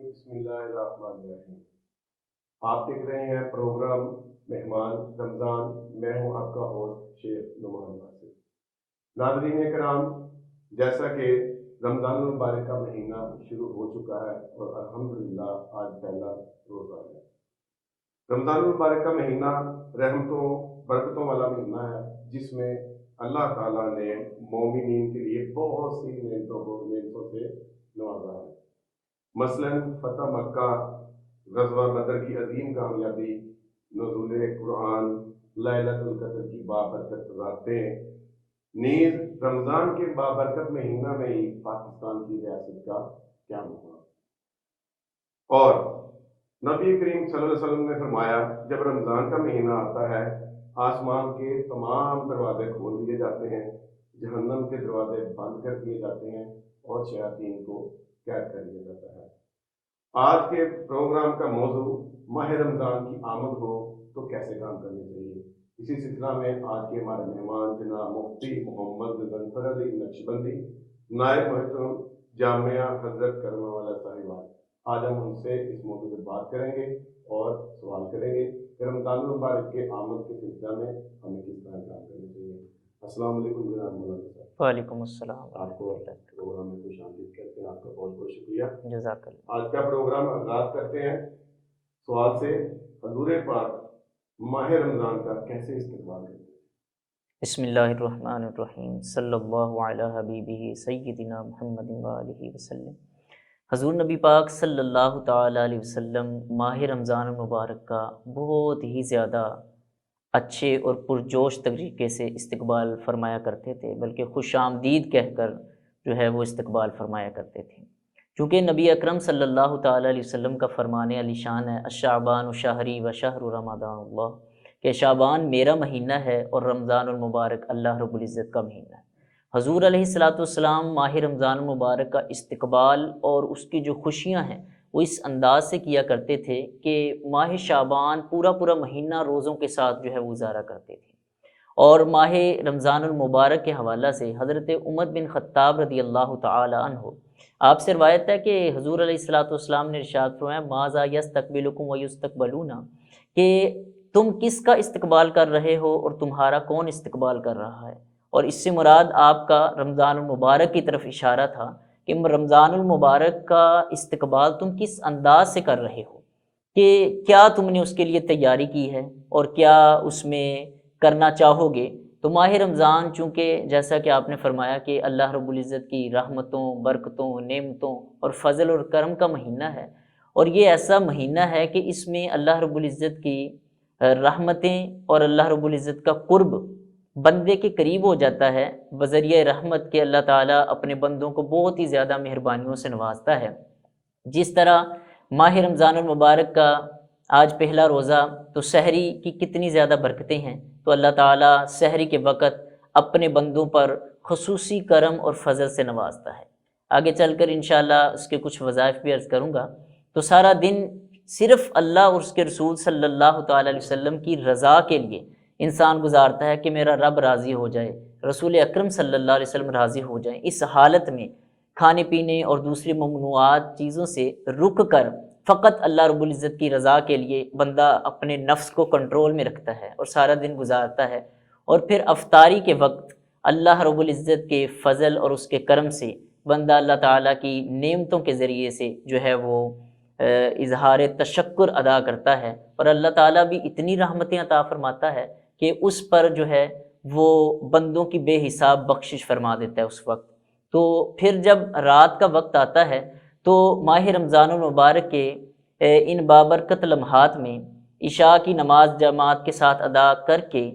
بسم اللہ الرحمن الرحیم۔ آپ دیکھ رہے ہیں پروگرام مہمان رمضان، میں ہوں آپ کا ہوسٹ شیخ نعمان ناصر۔ ناظرین کرام، جیسا کہ رمضان المبارک کا مہینہ شروع ہو چکا ہے اور الحمدللہ آج پہلا روزہ ہے۔ رمضان المبارک کا مہینہ رحمتوں برکتوں والا مہینہ ہے، جس میں اللہ تعالیٰ نے مومنین کے لیے بہت سی نعمتوں سے نوازا ہے۔ مثلاً فتح مکہ، غزوہ بدر کی عظیم کامیابی، نزول قرآن، لیلۃ القدر کی بابرکت راتیں، نیز رمضان کے بابرکت مہینہ میں ہی پاکستان کی ریاست کا قیام ہوا۔ اور نبی کریم صلی اللہ علیہ وسلم نے فرمایا، جب رمضان کا مہینہ آتا ہے آسمان کے تمام دروازے کھول دیے جاتے ہیں، جہنم کے دروازے بند کر دیے جاتے ہیں اور شیاطین کو قید کر دیا جاتا ہے۔ آج کے پروگرام کا موضوع ماہ رمضان کی آمد ہو تو کیسے کام کرنے چاہیے۔ اسی سلسلہ میں آج کے ہمارے مہمان جناب مفتی محمد مظفر علی نقشبندی، نائب محترم جامعہ حضرت کرم والا صاحبان، آج ہم ان سے اس موضوع پر بات کریں گے اور سوال کریں گے کہ رمضان المبارک کے آمد کے سلسلہ میں ہمیں کس طرح کام کرنا چاہیے۔ السلام علیکم جناب مولانا صاحب۔ وعلیکم السلام۔ آپ کو پروگرام میں خوش آمدید کہتے ہیں، آپ کا بہت بہت شکریہ۔ جزاک اللہ۔ آج کا پروگرام آغاز کرتے ہیں سوال سے، حضور پاک ماہ رمضان کا کیسے استقبال کرتے ہیں؟ بسم اللہ الرحمن الرحیم، صلی اللہ علی حبیبہ سیدنا محمد وآلہ وسلم۔ حضور نبی پاک صلی اللہ تعالی علیہ وسلم ماہ رمضان المبارک کا بہت ہی زیادہ اچھے اور پرجوش طریقے سے استقبال فرمایا کرتے تھے، بلکہ خوش آمدید کہہ کر جو ہے وہ استقبال فرمایا کرتے تھے، چونکہ نبی اکرم صلی اللہ تعالی علیہ وسلم کا فرمان علی شان ہے، الشعبان شہری و شہر رمضان اللہ، کہ شعبان میرا مہینہ ہے اور رمضان المبارک اللہ رب العزت کا مہینہ ہے۔ حضور علیہ الصلاۃ والسلام ماہ رمضان المبارک کا استقبال اور اس کی جو خوشیاں ہیں وہ اس انداز سے کیا کرتے تھے کہ ماہ شعبان پورا مہینہ روزوں کے ساتھ جو ہے وہ گزارا کرتے تھے۔ اور ماہ رمضان المبارک کے حوالہ سے حضرت عمر بن خطاب رضی اللہ تعالی عنہ، آپ سے روایت ہے کہ حضور علیہ الصلاۃ والسلام نے ارشاد فرمایا، ماذا یستقبلکم ویستقبلون، کہ تم کس کا استقبال کر رہے ہو اور تمہارا کون استقبال کر رہا ہے۔ اور اس سے مراد آپ کا رمضان المبارک کی طرف اشارہ تھا کہ رمضان المبارک کا استقبال تم کس انداز سے کر رہے ہو، کہ کیا تم نے اس کے لیے تیاری کی ہے اور کیا اس میں کرنا چاہو گے۔ تو ماہ رمضان چونکہ جیسا کہ آپ نے فرمایا کہ اللہ رب العزت کی رحمتوں، برکتوں، نعمتوں اور فضل اور کرم کا مہینہ ہے، اور یہ ایسا مہینہ ہے کہ اس میں اللہ رب العزت کی رحمتیں اور اللہ رب العزت کا قرب بندے کے قریب ہو جاتا ہے، بذریعہ رحمت کے اللہ تعالیٰ اپنے بندوں کو بہت ہی زیادہ مہربانیوں سے نوازتا ہے۔ جس طرح ماہ رمضان المبارک کا آج پہلا روزہ، تو سحری کی کتنی زیادہ برکتیں ہیں، تو اللہ تعالیٰ سحری کے وقت اپنے بندوں پر خصوصی کرم اور فضل سے نوازتا ہے۔ آگے چل کر انشاءاللہ اس کے کچھ وظائف بھی عرض کروں گا۔ تو سارا دن صرف اللہ اور اس کے رسول صلی اللہ تعالیٰ علیہ وسلم کی رضا کے لیے انسان گزارتا ہے کہ میرا رب راضی ہو جائے، رسول اکرم صلی اللہ علیہ وسلم راضی ہو جائیں۔ اس حالت میں کھانے پینے اور دوسری ممنوعات چیزوں سے رک کر فقط اللہ رب العزت کی رضا کے لیے بندہ اپنے نفس کو کنٹرول میں رکھتا ہے اور سارا دن گزارتا ہے، اور پھر افطاری کے وقت اللہ رب العزت کے فضل اور اس کے کرم سے بندہ اللہ تعالیٰ کی نعمتوں کے ذریعے سے جو ہے وہ اظہار تشکر ادا کرتا ہے، اور اللہ تعالیٰ بھی اتنی رحمتیں عطا فرماتا ہے کہ اس پر جو ہے وہ بندوں کی بے حساب بخشش فرما دیتا ہے اس وقت۔ تو پھر جب رات کا وقت آتا ہے تو ماہ رمضان المبارک کے ان بابرکت لمحات میں عشاء کی نماز جماعت کے ساتھ ادا کر کے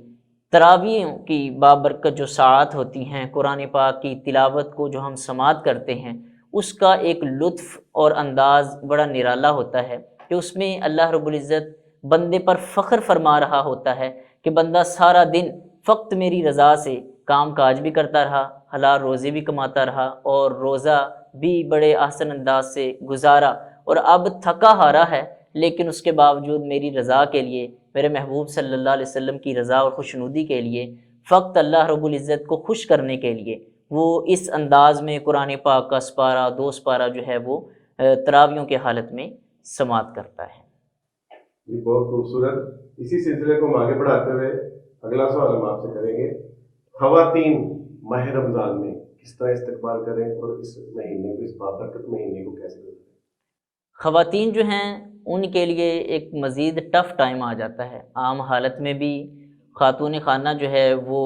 تراویح کی بابرکت جو ساعات ہوتی ہیں، قرآن پاک کی تلاوت کو جو ہم سماعت کرتے ہیں، اس کا ایک لطف اور انداز بڑا نرالا ہوتا ہے کہ اس میں اللہ رب العزت بندے پر فخر فرما رہا ہوتا ہے کہ بندہ سارا دن فقط میری رضا سے کام کاج بھی کرتا رہا، حلال روزے بھی کماتا رہا اور روزہ بھی بڑے احسن انداز سے گزارا، اور اب تھکا ہارا ہے لیکن اس کے باوجود میری رضا کے لیے، میرے محبوب صلی اللہ علیہ وسلم کی رضا اور خوشنودی کے لیے، فقط اللہ رب العزت کو خوش کرنے کے لیے وہ اس انداز میں قرآن پاک کا سپارہ 2 سپارہ جو ہے وہ تراویحوں کے حالت میں سماعت کرتا ہے۔ جی بہت خوبصورت۔ اسی سلسلے کو ہم آگے بڑھاتے ہوئے اگلا سوال ہم آپ سے کریں گے، خواتین ماہ رمضان میں کس طرح استقبال کریں اور اس مہینے کو، اس بابرکت مہینے کو کیسے گزاریں؟ خواتین جو ہیں ان کے لیے ایک مزید ٹف ٹائم آ جاتا ہے۔ عام حالت میں بھی خاتون خانہ جو ہے وہ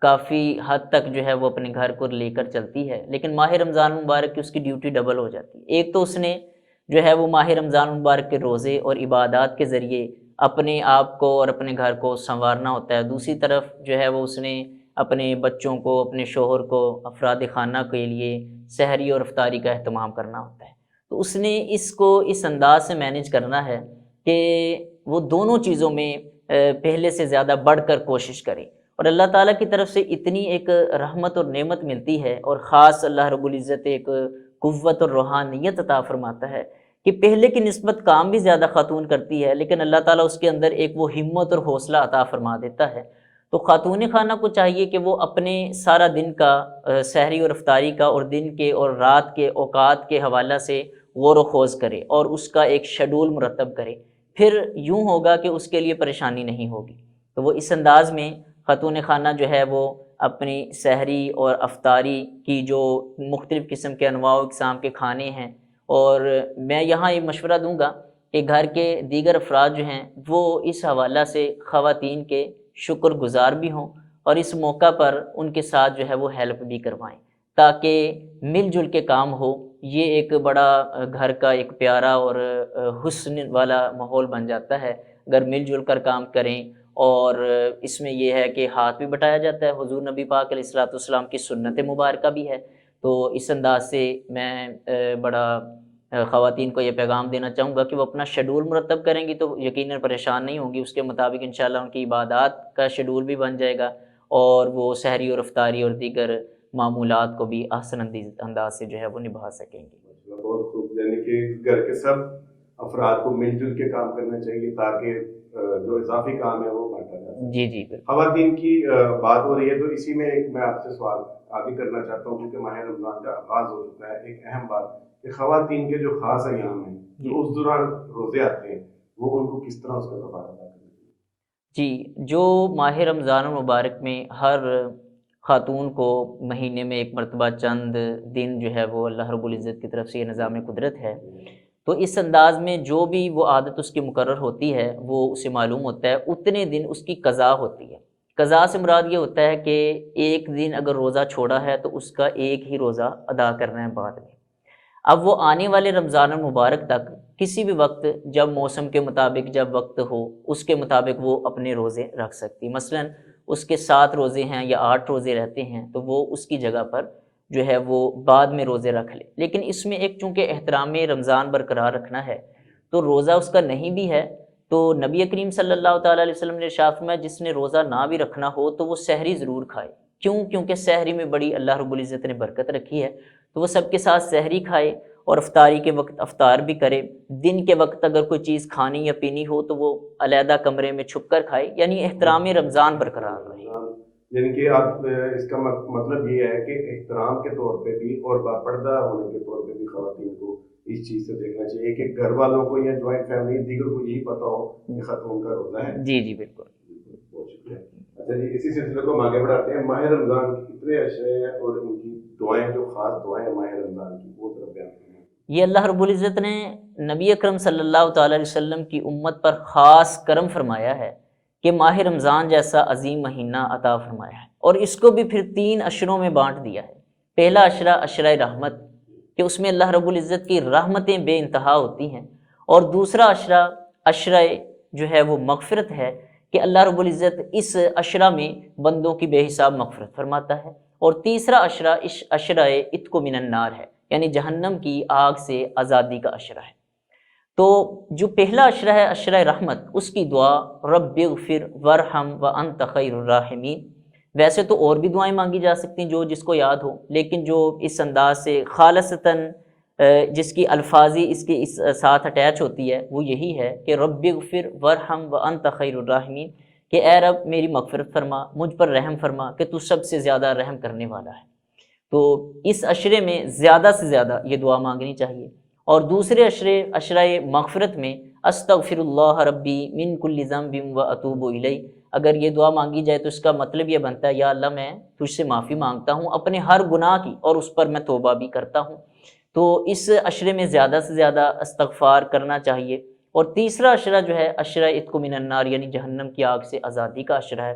کافی حد تک جو ہے وہ اپنے گھر کو لے کر چلتی ہے، لیکن ماہ رمضان مبارک کی اس کی ڈیوٹی ڈبل ہو جاتی ہے۔ ایک تو اس نے جو ہے وہ ماہ رمضان مبارک کے روزے اور عبادات کے ذریعے اپنے آپ کو اور اپنے گھر کو سنوارنا ہوتا ہے، دوسری طرف جو ہے وہ اس نے اپنے بچوں کو، اپنے شوہر کو، افراد خانہ کے لیے سحری اور افطاری کا اہتمام کرنا ہوتا ہے۔ تو اس نے اس کو اس انداز سے مینیج کرنا ہے کہ وہ دونوں چیزوں میں پہلے سے زیادہ بڑھ کر کوشش کرے، اور اللہ تعالیٰ کی طرف سے اتنی ایک رحمت اور نعمت ملتی ہے، اور خاص اللہ رب العزت ایک قوت اور روحانیت عطا فرماتا ہے کہ پہلے کی نسبت کام بھی زیادہ خاتون کرتی ہے، لیکن اللہ تعالیٰ اس کے اندر ایک وہ ہمت اور حوصلہ عطا فرما دیتا ہے۔ تو خاتون خانہ کو چاہیے کہ وہ اپنے سارا دن کا سحری اور افطاری کا اور دن کے اور رات کے اوقات کے حوالہ سے غور و خوض کرے اور اس کا ایک شیڈول مرتب کرے، پھر یوں ہوگا کہ اس کے لیے پریشانی نہیں ہوگی۔ تو وہ اس انداز میں خاتون خانہ جو ہے وہ اپنی سحری اور افطاری کی جو مختلف قسم کے انواع و اقسام کے کھانے ہیں، اور میں یہاں یہ مشورہ دوں گا کہ گھر کے دیگر افراد جو ہیں وہ اس حوالہ سے خواتین کے شکر گزار بھی ہوں، اور اس موقع پر ان کے ساتھ جو ہے وہ ہیلپ بھی کروائیں تاکہ مل جل کے کام ہو۔ یہ ایک بڑا گھر کا ایک پیارا اور حسن والا ماحول بن جاتا ہے اگر مل جل کر کام کریں، اور اس میں یہ ہے کہ ہاتھ بھی بٹایا جاتا ہے، حضور نبی پاک علیہ الصلوۃ والسلام کی سنت مبارکہ بھی ہے۔ تو اس انداز سے میں بڑا خواتین کو یہ پیغام دینا چاہوں گا کہ وہ اپنا شیڈول مرتب کریں گی تو یقیناً پریشان نہیں ہوں گی، اس کے مطابق انشاءاللہ ان کی عبادات کا شیڈول بھی بن جائے گا، اور وہ سحری اور افطاری اور دیگر معمولات کو بھی احسن انداز سے جو ہے وہ نبھا سکیں گے۔ بہت خوب، یعنی کہ گھر کے سب افراد کو مل جل کے کام کرنا چاہیے تاکہ جو اضافی کام ہے وہ بانٹا جا سکے۔ جی بالکل۔ خواتین کی بات ہو رہی ہے تو اسی میں ایک میں آپ سے سوال آگے کرنا چاہتا ہوں، کیونکہ ماہ رمضان کا آغاز ہو چکا ہے۔ ایک اہم بات کہ خواتین کے جو خاص ایام ہیں جو اس دوران روزے آتے ہیں، وہ ان کو کس طرح اس کا کفارہ ادا کرنا چاہیے؟ جی، جو ماہ رمضان المبارک میں ہر خاتون کو مہینے میں ایک مرتبہ چند دن جو ہے وہ اللہ رب العزت کی طرف سے یہ نظام قدرت ہے، تو اس انداز میں جو بھی وہ عادت اس کی مقرر ہوتی ہے وہ اسے معلوم ہوتا ہے، اتنے دن اس کی قضا ہوتی ہے۔ قضا سے مراد یہ ہوتا ہے کہ ایک دن اگر روزہ چھوڑا ہے تو اس کا ایک ہی روزہ ادا کرنا ہے بعد میں۔ اب وہ آنے والے رمضان المبارک تک کسی بھی وقت جب موسم کے مطابق جب وقت ہو اس کے مطابق وہ اپنے روزے رکھ سکتی، مثلاً اس کے 7 روزے ہیں یا 8 روزے رہتے ہیں تو وہ اس کی جگہ پر جو ہے وہ بعد میں روزے رکھ لے، لیکن اس میں ایک چونکہ احترام رمضان برقرار رکھنا ہے تو روزہ اس کا نہیں بھی ہے تو نبی کریم صلی اللہ تعالیٰ علیہ وسلم نے ارشاد فرمایا جس نے روزہ نہ بھی رکھنا ہو تو وہ سحری ضرور کھائے۔ کیونکہ سحری میں بڑی اللہ رب العزت نے برکت رکھی ہے، تو وہ سب کے ساتھ سحری کھائے اور افطاری کے وقت افطار بھی کرے۔ دن کے وقت اگر کوئی چیز کھانی یا پینی ہو تو وہ علیحدہ کمرے میں چھپ کر کھائے، یعنی احترام رمضان برقرار رہے۔ یعنی کہ آپ اس کا مطلب یہ ہے کہ احترام کے طور پہ بھی اور باپردہ ہونے کے طور پہ بھی خواتین کو اس چیز سے دیکھنا چاہیے کہ گھر والوں کو یا جوائنٹ فیملی دیگر کو یہی پتا ہو کہ خاتون کا روزہ ہے۔ جی بالکل۔ بہت شکریہ۔ اچھا جی، اسی سلسلے کو ہم آگے بڑھاتے ہیں۔ ماہ رمضان کی کتنے اشرے ہیں اور ان کی دعائیں، جو خاص دعائیں ہیں ماہ رمضان کی، وہ طرف بیان کریں۔ یہ اللہ رب العزت نے نبی اکرم صلی اللہ تعالیٰ علیہ وسلم کی امت پر خاص کرم فرمایا ہے کہ ماہ رمضان جیسا عظیم مہینہ عطا فرمایا ہے، اور اس کو بھی پھر 3 اشروں میں بانٹ دیا ہے۔ پہلا اشرہ اشرہ رحمت کہ اس میں اللہ رب العزت کی رحمتیں بے انتہا ہوتی ہیں، اور دوسرا اشرہ اشرہ جو ہے وہ مغفرت ہے کہ اللہ رب العزت اس اشرہ میں بندوں کی بے حساب مغفرت فرماتا ہے، اور تیسرا اشرہ اشرہ عتق من النار ہے، یعنی جہنم کی آگ سے آزادی کا اشرہ ہے۔ تو جو پہلا اشرہ ہے اشرہ رحمت، اس کی دعا رب اغفر ورحم وانت خیر الراحمین۔ ویسے تو اور بھی دعائیں مانگی جا سکتی ہیں جو جس کو یاد ہو، لیکن جو اس انداز سے خالصتاً جس کی الفاظی اس کے اس ساتھ اٹیچ ہوتی ہے وہ یہی ہے کہ رب اغفر ورحم وانت خیر الراحمین، کہ اے رب میری مغفرت فرما، مجھ پر رحم فرما کہ تو سب سے زیادہ رحم کرنے والا ہے۔ تو اس عشرے میں زیادہ سے زیادہ یہ دعا مانگنی چاہیے۔ اور دوسرے عشرہ مغفرت میں استغفر اللہ ربی من کل ذنب و اتوب الیہ، اگر یہ دعا مانگی جائے تو اس کا مطلب یہ بنتا ہے یا اللہ میں تجھ سے معافی مانگتا ہوں اپنے ہر گناہ کی، اور اس پر میں توبہ بھی کرتا ہوں۔ تو اس عشرے میں زیادہ سے زیادہ استغفار کرنا چاہیے۔ اور تیسرا عشرہ جو ہے عشرہ عتق من النار، یعنی جہنم کی آگ سے آزادی کا عشرہ ہے۔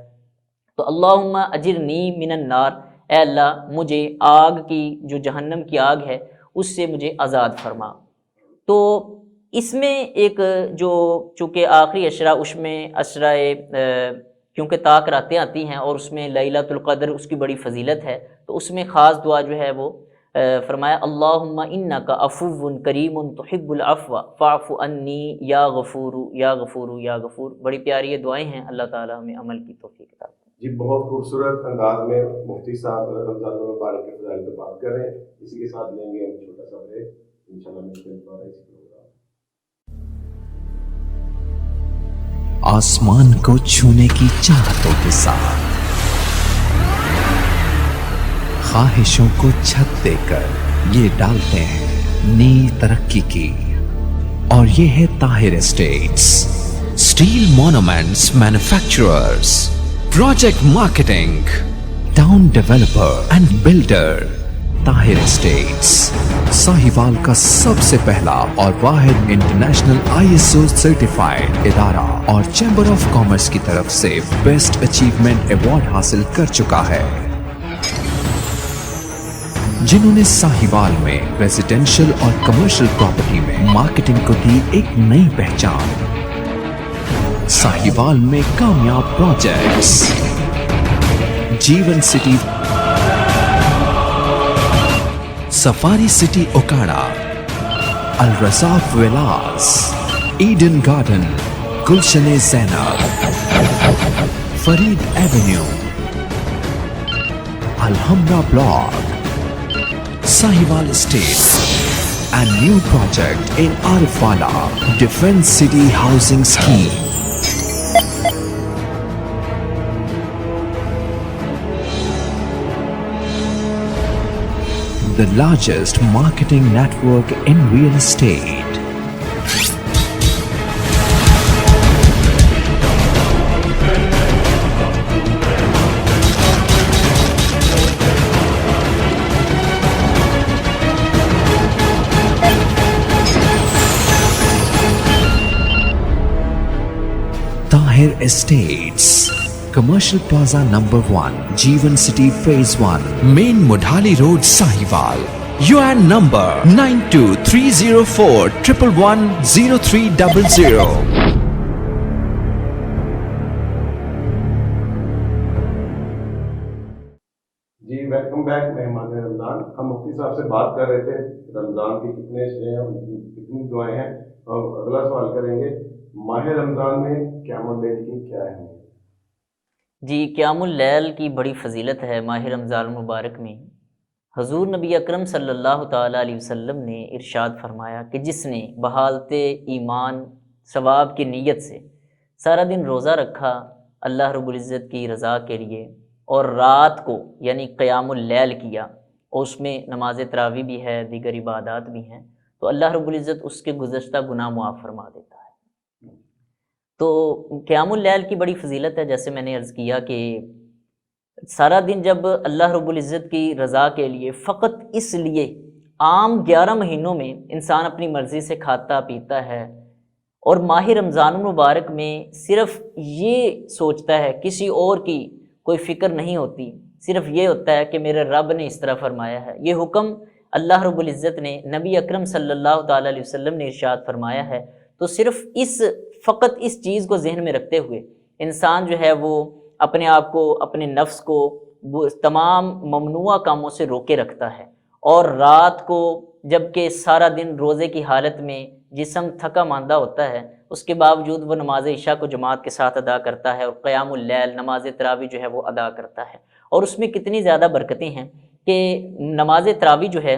تو اللہم اجرنی من النار، اے اللہ مجھے آگ کی، جو جہنم کی آگ ہے اس سے مجھے آزاد فرما۔ تو اس میں ایک جو چونکہ آخری عشرہ، اس میں عشرہ کیونکہ طاق راتیں آتی ہیں اور اس میں لیلۃ القدر اس کی بڑی فضیلت ہے، تو اس میں خاص دعا جو ہے وہ فرمایا اللہم انک عفو کریم تحب العفو فاعف عنی یا غفور یا غفور یا غفور۔ بڑی پیاری یہ دعائیں ہیں، اللہ تعالیٰ ہمیں عمل کی توفیق عطا کرے۔ جی بہت خوبصورت انداز میں مفتی صاحب رمضان المبارک کے فضائل پہ بات کر رہے ہیں۔ اسی کے ساتھ لیں گے ہم چھوٹا سا بریک، انشاءاللہ ملتے ہیں دوبارہ اسی پروگرام۔ آسمان کو چھونے کی چاہتوں کے ساتھ خواہشوں کو چھت دے کر یہ ڈالتے ہیں نئی ترقی کی، اور یہ ہے Tahir Estates, steel monuments manufacturers, project marketing, town developer and builder. Tahir Estates Sahiwal کا سب سے پہلا اور واحد انٹرنیشنل ISO سرٹیفائیڈ ادارہ اور چیمبر آف کامرس کی طرف سے بیسٹ اچیومنٹ ایوارڈ حاصل کر چکا ہے، جنہوں نے ساہیوال میں ریزیڈینشل اور کمرشل پراپرٹی میں مارکیٹنگ کو دی ایک نئی پہچان۔ ساہیوال میں کامیاب projects, Jeevan City, Safari City Okara, Al Razzaq Villas, Eden Garden, Gulshan Zainab, Farid Avenue, Al Hamra Block, Sahiwal Estates, and new project in Arifala Defense City Housing Scheme. The largest marketing network in real estate. Tahir Estates, Commercial Plaza number 1, Jeevan City Phase 1, Main Mudhali Road, Sahiwal. UN number 923041110300. G welcome back مہمان رمضان۔ ہم مفتی صاحب سے بات کر رہے تھے رمضان کے کتنے عشرے ہیں، ان کی کتنی دعائیں ہیں، اور اگلا سوال کریں گے ماہ رمضان میں قیام اللیل کی کیا اہمیت؟ جی قیام اللیل کی بڑی فضیلت ہے ماہ رمضان المبارک میں۔ حضور نبی اکرم صلی اللہ تعالیٰ علیہ وسلم نے ارشاد فرمایا کہ جس نے بحالت ایمان ثواب کی نیت سے سارا دن روزہ رکھا اللہ رب العزت کی رضا کے لیے، اور رات کو یعنی قیام اللیل کیا، اور اس میں نماز تراویح بھی ہے، دیگر عبادات بھی ہیں، تو اللہ رب العزت اس کے گزشتہ گناہ معاف فرما دیتا ہے۔ تو قیام اللیل کی بڑی فضیلت ہے، جیسے میں نے عرض کیا کہ سارا دن جب اللہ رب العزت کی رضا کے لیے، فقط اس لیے عام 11 مہینوں میں انسان اپنی مرضی سے کھاتا پیتا ہے، اور ماہ رمضان المبارک میں صرف یہ سوچتا ہے، کسی اور کی کوئی فکر نہیں ہوتی، صرف یہ ہوتا ہے کہ میرے رب نے اس طرح فرمایا ہے۔ یہ حکم اللہ رب العزت نے نبی اکرم صلی اللہ تعالیٰ علیہ وسلم نے ارشاد فرمایا ہے۔ تو صرف فقط اس چیز کو ذہن میں رکھتے ہوئے انسان جو ہے وہ اپنے آپ کو، اپنے نفس کو تمام ممنوع کاموں سے روکے رکھتا ہے، اور رات کو جب کہ سارا دن روزے کی حالت میں جسم تھکا ماندہ ہوتا ہے، اس کے باوجود وہ نماز عشاء کو جماعت کے ساتھ ادا کرتا ہے، اور قیام اللیل نماز تراویح جو ہے وہ ادا کرتا ہے۔ اور اس میں کتنی زیادہ برکتیں ہیں کہ نماز تراویح جو ہے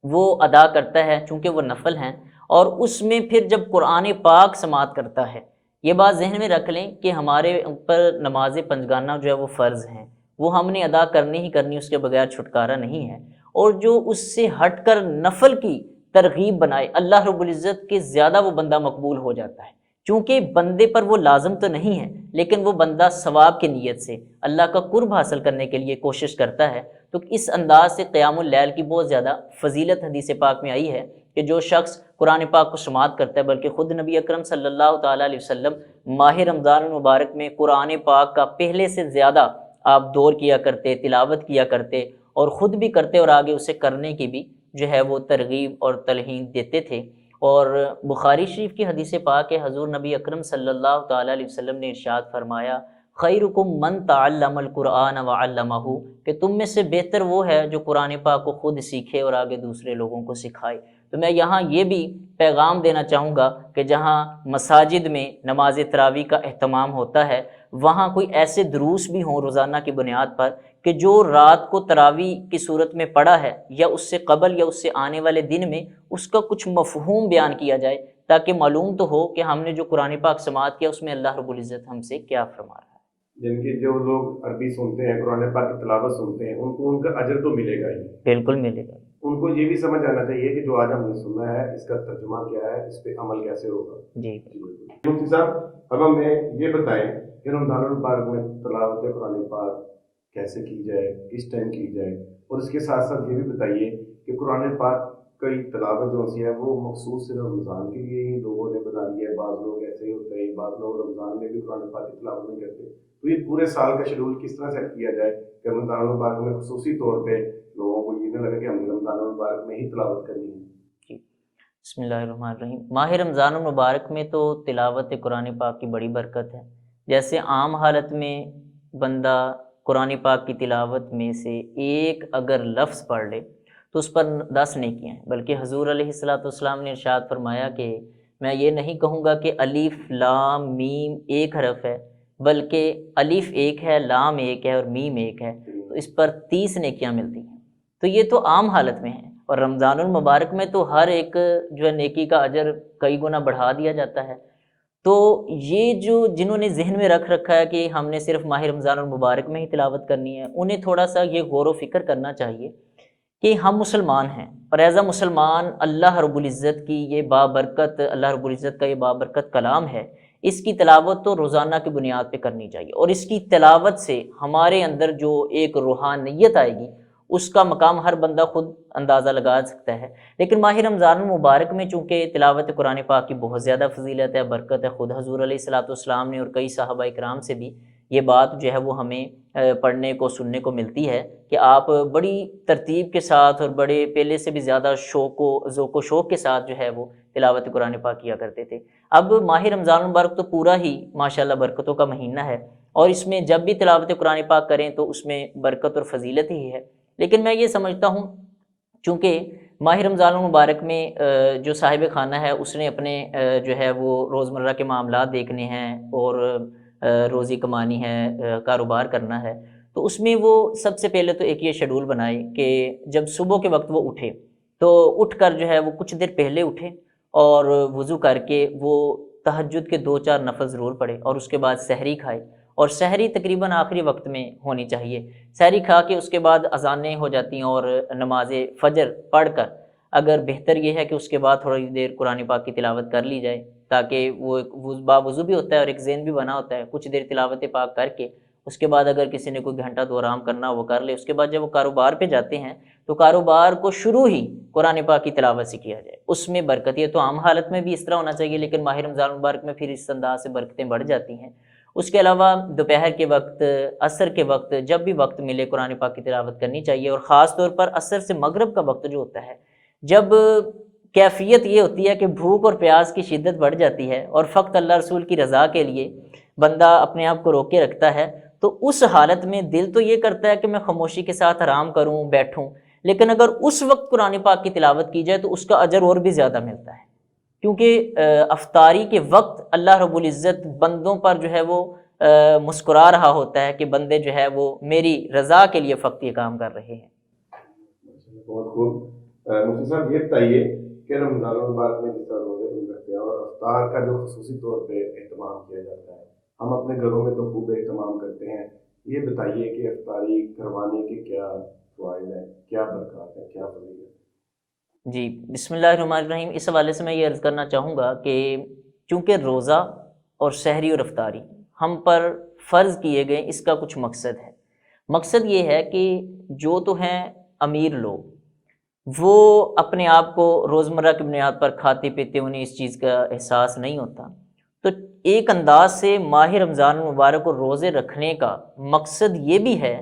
وہ ادا کرتا ہے چونکہ وہ نفل ہیں، اور اس میں پھر جب قرآن پاک سماعت کرتا ہے، یہ بات ذہن میں رکھ لیں کہ ہمارے اوپر نماز پنجگانہ جو ہے وہ فرض ہیں، وہ ہم نے ادا کرنی ہی کرنی، اس کے بغیر چھٹکارا نہیں ہے، اور جو اس سے ہٹ کر نفل کی ترغیب بنائے اللہ رب العزت کے زیادہ وہ بندہ مقبول ہو جاتا ہے، چونکہ بندے پر وہ لازم تو نہیں ہے لیکن وہ بندہ ثواب کی نیت سے اللہ کا قرب حاصل کرنے کے لیے کوشش کرتا ہے، تو اس انداز سے قیام اللیل کی بہت زیادہ فضیلت حدیث پاک میں آئی ہے کہ جو شخص قرآن پاک کو سماعت کرتا ہے، بلکہ خود نبی اکرم صلی اللہ تعالیٰ علیہ وسلم ماہ رمضان المبارک میں قرآن پاک کا پہلے سے زیادہ آپ دور کیا کرتے، تلاوت کیا کرتے، اور خود بھی کرتے اور آگے اسے کرنے کی بھی جو ہے وہ ترغیب اور تلہین دیتے تھے۔ اور بخاری شریف کی حدیث پاک ہے، حضور نبی اکرم صلی اللہ تعالیٰ علیہ وسلم نے ارشاد فرمایا، خیرکم من تعلم القرآن وعلمہ، کہ تم میں سے بہتر وہ ہے جو قرآن پاک کو خود سیکھے اور آگے دوسرے لوگوں کو سکھائے۔ تو میں یہاں یہ بھی پیغام دینا چاہوں گا کہ جہاں مساجد میں نماز تراویح کا اہتمام ہوتا ہے، وہاں کوئی ایسے دروس بھی ہوں روزانہ کی بنیاد پر کہ جو رات کو تراویح کی صورت میں پڑھا ہے یا اس سے قبل یا اس سے آنے والے دن میں اس کا کچھ مفہوم بیان کیا جائے، تاکہ معلوم تو ہو کہ ہم نے جو قرآن پاک سماعت کیا اس میں اللہ رب العزت ہم سے کیا فرما رہا ہے۔ جن کی جو لوگ عربی سنتے ہیں، قرآن پاک کی تلاوت سنتے ہیں، ان کو ان کا اجر تو ملے گا ہی، بالکل ملے گا۔ ان کو یہ بھی سمجھ آنا چاہیے کہ جو آج ہم نے سنا ہے اس کا ترجمہ کیا ہے، اس پہ عمل کیسے ہوگا۔ جی مفتی صاحب، اب ہمیں یہ بتائیں کہ رمضان المبارک میں تلاوت قرآن پاک کیسے کی جائے، کس ٹائم کی جائے، اور اس کے ساتھ ساتھ یہ بھی بتائیے کہ قرآن پاک کی تلاوت جو سی ہے وہ مخصوص صرف رمضان کے لیے ہی لوگوں نے بنا لی ہے، بعض لوگ ایسے ہی ہوتے ہیں، بعض لوگ رمضان میں بھی قرآن پاک کی تلاوت نہیں کرتے، تو یہ پورے سال کا شیڈول کس طرح سیٹ کیا جائے کہ رمضان المبارک میں خصوصی طور پہ لوگوں کو یہ نہ لگے کہ ہم نے رمضان المبارک میں ہی تلاوت کرنی ہے۔ بسم اللہ الرحمن الرحیم۔ ماہ رمضان المبارک میں تو تلاوت قرآن پاک کی بڑی برکت ہے۔ جیسے عام حالت میں بندہ قرآن پاک کی تلاوت میں سے ایک اگر لفظ پڑھ لے تو اس پر 10 نیکیاں ہیں، بلکہ حضور علیہ الصلوۃ نے ارشاد فرمایا کہ میں یہ نہیں کہوں گا کہ الف لام میم ایک حرف ہے، بلکہ الف ایک ہے، لام ایک ہے اور میم ایک ہے، تو اس پر 30 نیکیاں ملتی ہیں۔ تو یہ تو عام حالت میں ہے، اور رمضان المبارک میں تو ہر ایک جو ہے نیکی کا اجر کئی گنا بڑھا دیا جاتا ہے۔ تو یہ جو جنہوں نے ذہن میں رکھ رکھا ہے کہ ہم نے صرف ماہ رمضان المبارک میں ہی تلاوت کرنی ہے، انہیں تھوڑا سا یہ غور و فکر کرنا چاہیے کہ ہم مسلمان ہیں، اور ایز اے مسلمان اللہ رب العزت کی یہ بابرکت، اللہ رب العزت کا یہ بابرکت کلام ہے، اس کی تلاوت تو روزانہ کی بنیاد پہ کرنی چاہیے، اور اس کی تلاوت سے ہمارے اندر جو ایک روحانیت آئے گی اس کا مقام ہر بندہ خود اندازہ لگا سکتا ہے۔ لیکن ماہ رمضان المبارک میں چونکہ تلاوت قرآن پاک کی بہت زیادہ فضیلت ہے، برکت ہے، خود حضور علیہ الصلوۃ نے اور کئی صحابہ کرام سے بھی یہ بات جو ہے وہ ہمیں پڑھنے کو سننے کو ملتی ہے کہ آپ بڑی ترتیب کے ساتھ اور بڑے پہلے سے بھی زیادہ ذوق و شوق کے ساتھ جو ہے وہ تلاوت قرآن پاک کیا کرتے تھے۔ اب ماہ رمضان المبارک تو پورا ہی ماشاءاللہ برکتوں کا مہینہ ہے، اور اس میں جب بھی تلاوت قرآن پاک کریں تو اس میں برکت اور فضیلت ہی ہے۔ لیکن میں یہ سمجھتا ہوں چونکہ ماہ رمضان المبارک میں جو صاحب خانہ ہے اس نے اپنے جو ہے وہ روزمرہ کے معاملات دیکھنے ہیں اور روزی کمانی ہے، کاروبار کرنا ہے، تو اس میں وہ سب سے پہلے تو ایک یہ شیڈول بنائے کہ جب صبح کے وقت وہ اٹھے تو اٹھ کر جو ہے وہ کچھ دیر پہلے اٹھے اور وضو کر کے وہ تہجد کے 2-4 نفل ضرور پڑھے، اور اس کے بعد سحری کھائے، اور سحری تقریباً آخری وقت میں ہونی چاہیے۔ سحری کھا کے اس کے بعد اذانیں ہو جاتی ہیں، اور نماز فجر پڑھ کر اگر بہتر یہ ہے کہ اس کے بعد تھوڑی دیر قرآن پاک کی تلاوت کر لی جائے، تاکہ وہ باوضو بھی ہوتا ہے اور ایک ذہن بھی بنا ہوتا ہے، کچھ دیر تلاوت پاک کر کے اس کے بعد اگر کسی نے کوئی گھنٹہ 2 آرام کرنا وہ کر لے۔ اس کے بعد جب وہ کاروبار پہ جاتے ہیں تو کاروبار کو شروع ہی قرآن پاک کی تلاوت سے کیا جائے، اس میں برکت ہے۔ تو عام حالت میں بھی اس طرح ہونا چاہیے، لیکن ماہ رمضان مبارک میں پھر اس انداز سے برکتیں بڑھ جاتی ہیں۔ اس کے علاوہ دوپہر کے وقت، عصر کے وقت، جب بھی وقت ملے قرآن پاک کی تلاوت کرنی چاہیے، اور خاص طور پر عصر سے مغرب کا وقت جو ہوتا ہے، جب کیفیت یہ ہوتی ہے کہ بھوک اور پیاس کی شدت بڑھ جاتی ہے اور فقط اللہ رسول کی رضا کے لیے بندہ اپنے آپ کو روکے رکھتا ہے، تو اس حالت میں دل تو یہ کرتا ہے کہ میں خاموشی کے ساتھ آرام کروں، بیٹھوں، لیکن اگر اس وقت قرآن پاک کی تلاوت کی جائے تو اس کا اجر اور بھی زیادہ ملتا ہے، کیونکہ افطاری کے وقت اللہ رب العزت بندوں پر جو ہے وہ مسکرا رہا ہوتا ہے کہ بندے جو ہے وہ میری رضا کے لیے فقط یہ کام کر رہے ہیں۔ بہت خوب۔ مفتی صاحب یہ بتائیے کہ رمضان المبارک میں جس طرح روزے رکھتے ہیں اور افطار کا جو خصوصی طور پہ اہتمام کیا جاتا ہے، ہم اپنے گھروں میں تو خوب اہتمام کرتے ہیں، یہ بتائیے کہ افطاری کروانے کے کیا فوائد ہیں، کیا برکات ہیں، کیا فضیلت ہے؟ جی بسم اللہ الرحمن الرحیم۔ اس حوالے سے میں یہ عرض کرنا چاہوں گا کہ چونکہ روزہ اور سحری اور افطاری ہم پر فرض کیے گئے، اس کا کچھ مقصد ہے۔ مقصد یہ ہے کہ جو تو ہیں امیر لوگ، وہ اپنے آپ کو روزمرہ کی بنیاد پر کھاتے پیتے، انہیں اس چیز کا احساس نہیں ہوتا، تو ایک انداز سے ماہ رمضان المبارک کو روزے رکھنے کا مقصد یہ بھی ہے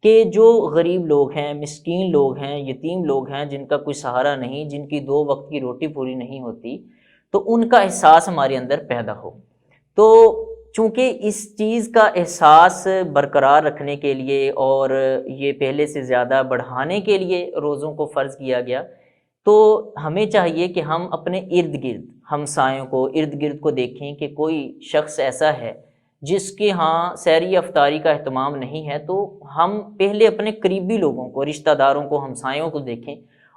کہ جو غریب لوگ ہیں، مسکین لوگ ہیں، یتیم لوگ ہیں، جن کا کوئی سہارا نہیں، جن کی 2 وقت کی روٹی پوری نہیں ہوتی، تو ان کا احساس ہمارے اندر پیدا ہو۔ تو چونکہ اس چیز کا احساس برقرار رکھنے کے لیے اور یہ پہلے سے زیادہ بڑھانے کے لیے روزوں کو فرض کیا گیا، تو ہمیں چاہیے کہ ہم اپنے ارد گرد، ہمسایوں کو، ارد گرد کو دیکھیں کہ کوئی شخص ایسا ہے جس کے ہاں سحری افطاری کا اہتمام نہیں ہے، تو ہم پہلے اپنے قریبی لوگوں کو، رشتہ داروں کو، ہمسایوں کو دیکھیں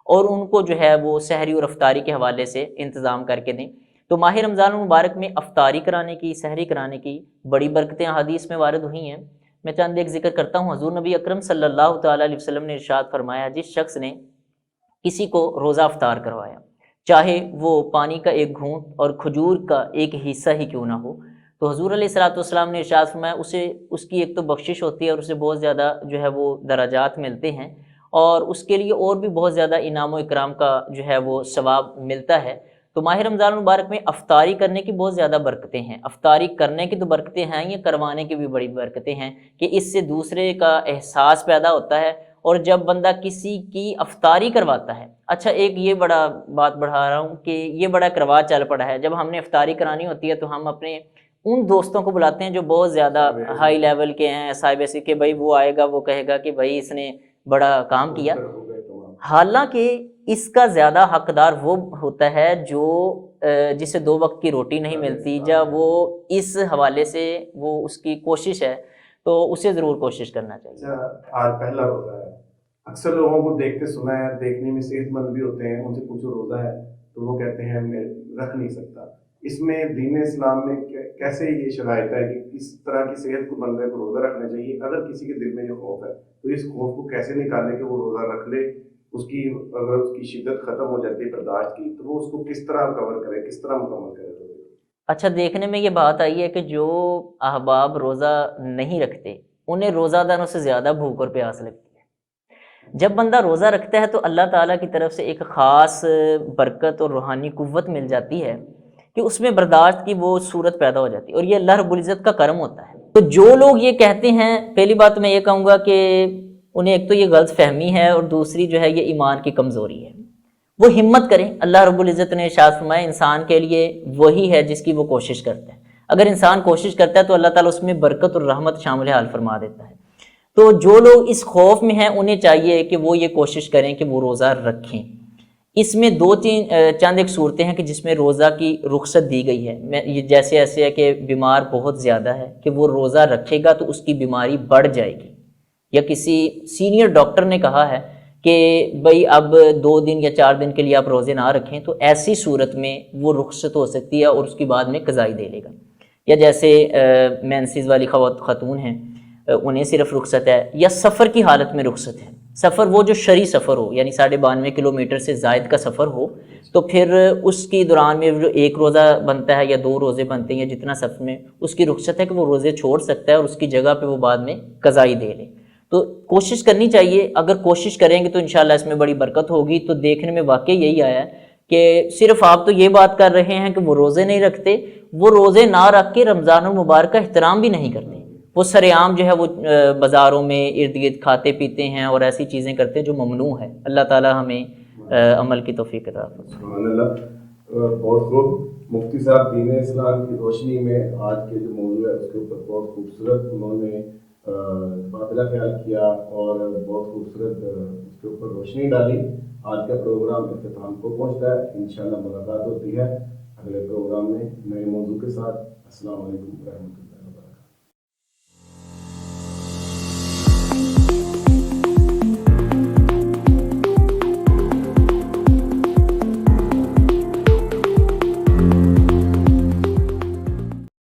اور ان کو جو ہے وہ سحری اور افطاری کے حوالے سے انتظام کر کے دیں۔ تو ماہ رمضان المبارک میں افطاری کرانے کی، سحری کرانے کی بڑی برکتیں حدیث میں وارد ہوئی ہیں۔ میں چند ایک ذکر کرتا ہوں۔ حضور نبی اکرم صلی اللہ تعالیٰ علیہ وسلم نے ارشاد فرمایا، جس شخص نے کسی کو روزہ افطار کروایا، چاہے وہ پانی کا ایک گھونٹ اور کھجور کا ایک حصہ ہی کیوں نہ ہو، تو حضور علیہ الصلوۃ والسلام نے ارشاد فرمایا اس کی ایک تو بخشش ہوتی ہے اور اسے بہت زیادہ جو ہے وہ درجات ملتے ہیں، اور اس کے لیے اور بھی بہت زیادہ انعام و اکرام کا جو ہے وہ ثواب ملتا ہے۔ تو ماہ رمضان المبارک میں افطاری کرنے کی بہت زیادہ برکتیں ہیں۔ افطاری کرنے کی تو برکتیں ہیں، یہ کروانے کی بھی بڑی برکتیں ہیں کہ اس سے دوسرے کا احساس پیدا ہوتا ہے، اور جب بندہ کسی کی افطاری کرواتا ہے، اچھا ایک یہ بڑا بات بڑھا رہا ہوں کہ یہ بڑا کروا چل پڑا ہے، جب ہم نے افطاری کرانی ہوتی ہے تو ہم اپنے ان دوستوں کو بلاتے ہیں جو بہت زیادہ ہائی لیول کے ہیں، صاحب ایسی کہ بھائی وہ آئے گا، وہ کہے گا کہ بھائی اس نے بڑا کام کیا، حالانکہ اس کا زیادہ حقدار وہ ہوتا ہے جو جسے 2 وقت کی روٹی نہیں ملتی، جب وہ اس حوالے سے وہ اس کی کوشش ہے تو اسے ضرور کوشش کرنا چاہیے۔ آج پہلا روزہ ہے، اکثر لوگوں کو دیکھتے سنا ہے، دیکھنے میں صحت مند بھی ہوتے ہیں، ان سے پوچھو روزہ ہے تو وہ کہتے ہیں میں رکھ نہیں سکتا۔ اس میں دین اسلام میں کیسے یہ شرائط ہے کہ کس طرح کی صحت کو بندے کو روزہ رکھنا چاہیے؟ اگر کسی کے دل میں یہ خوف ہے تو اس خوف کو کیسے نکالے کہ وہ روزہ رکھ لے؟ اگر اس کی شدت ختم ہو جاتی ہے برداشت کی، تو وہ اس کو کس طرح کور کرے، کس طرح مکمل کرے؟ اچھا دیکھنے میں یہ بات آئی ہے کہ جو احباب روزہ نہیں رکھتے انہیں روزہ داروں سے زیادہ بھوک اور پیاس لگتی ہے۔ جب بندہ روزہ رکھتا ہے تو اللہ تعالیٰ کی طرف سے ایک خاص برکت اور روحانی قوت مل جاتی ہے کہ اس میں برداشت کی وہ صورت پیدا ہو جاتی ہے، اور یہ اللہ رب العزت کا کرم ہوتا ہے۔ تو جو لوگ یہ کہتے ہیں، پہلی بات میں یہ کہوں گا کہ انہیں ایک تو یہ غلط فہمی ہے، اور دوسری جو ہے یہ ایمان کی کمزوری ہے۔ وہ ہمت کریں، اللہ رب العزت نے ارشاد فرمایا انسان کے لیے وہی ہے جس کی وہ کوشش کرتا ہے۔ اگر انسان کوشش کرتا ہے تو اللہ تعالیٰ اس میں برکت اور رحمت شامل حال فرما دیتا ہے۔ تو جو لوگ اس خوف میں ہیں انہیں چاہیے کہ وہ یہ کوشش کریں کہ وہ روزہ رکھیں۔ اس میں چند ایک صورتیں ہیں کہ جس میں روزہ کی رخصت دی گئی ہے، یہ جیسے ایسے ہے کہ بیمار بہت زیادہ ہے کہ وہ روزہ رکھے گا تو اس کی بیماری بڑھ جائے گی، یا کسی سینئر ڈاکٹر نے کہا ہے کہ بھئی اب 2 دن یا 4 دن کے لیے آپ روزے نہ رکھیں، تو ایسی صورت میں وہ رخصت ہو سکتی ہے اور اس کی بعد میں قضائی دے لے گا۔ یا جیسے مینسز والی خاتون ہیں، انہیں صرف رخصت ہے، یا سفر کی حالت میں رخصت ہے۔ سفر وہ جو شرعی سفر ہو، یعنی 92.5 کلومیٹر سے زائد کا سفر ہو، تو پھر اس کی دوران میں جو 1 روزہ بنتا ہے یا 2 روزے بنتے ہیں یا جتنا سفر میں، اس کی رخصت ہے کہ وہ روزے چھوڑ سکتا ہے اور اس کی جگہ پہ وہ بعد میں قضائی دے لے۔ تو کوشش کرنی چاہیے، اگر کوشش کریں گے تو انشاءاللہ اس میں بڑی برکت ہوگی۔ تو دیکھنے میں واقعی یہی آیا ہے کہ صرف آپ تو یہ بات کر رہے ہیں کہ وہ روزے نہیں رکھتے، وہ روزے نہ رکھ کے رمضان المبارک کا احترام بھی نہیں کرتے، وہ سر عام جو ہے وہ بازاروں میں ارد گرد کھاتے پیتے ہیں اور ایسی چیزیں کرتے ہیں جو ممنوع ہے۔ اللہ تعالیٰ ہمیں عمل کی توفیق عطا فرمائے۔ سبحان اللہ، بہت خوب۔ مفتی صاحب دین اسلام کی روشنی میں آج کے جو موضوع ہے اس کے اوپر بہت خوبصورت انہوں نے باطلا خیال کیا اور بہت خوبصورت اس کے اوپر روشنی ڈالی۔ آج کا پروگرام اختتام کو پہنچتا ہے، انشاءاللہ ملاقات ہوتی ہے اگلے پروگرام میں نئے موضوع کے ساتھ۔ السلام علیکم ورحمۃ اللہ۔